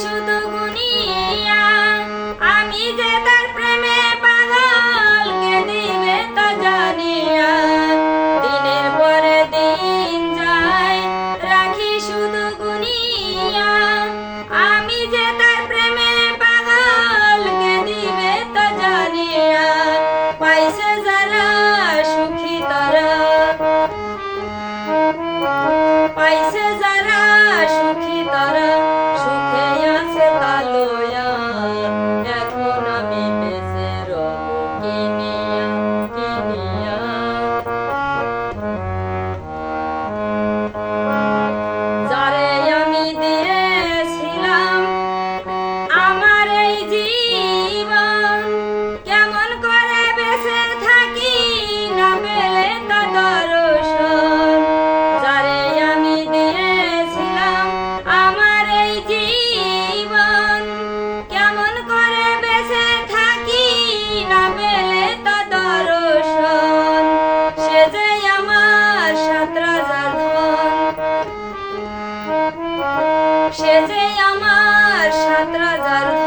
শুধু গুনিয়া আমি যে তার প্রেমে পাগল কে দিবে তা জানিয়া দিনের পরে দিন যায় রাখি শুধু গুনিয়া আমি যে তার প্রেমে পাগল কে দিবে তা জানিয়া পাইছে যারা সুখী তারা পাইছে যারা সুখী তারা সুখে আছে তালয়া এখন আমি বেঁচে রব কিনিয়া কিনিয়া যারে আমি দিয়েছিলাম আমার এই জীবন কেমন করে বেঁচে থাকি না পেলে তা দর্শন যারে আমি দিয়েছিলাম আমার এই জীবন কেমন করে বেঁচে থাকি না পেলে তা দর্শন সে যে আমার 7,000 ধন সে যে আমার 7,000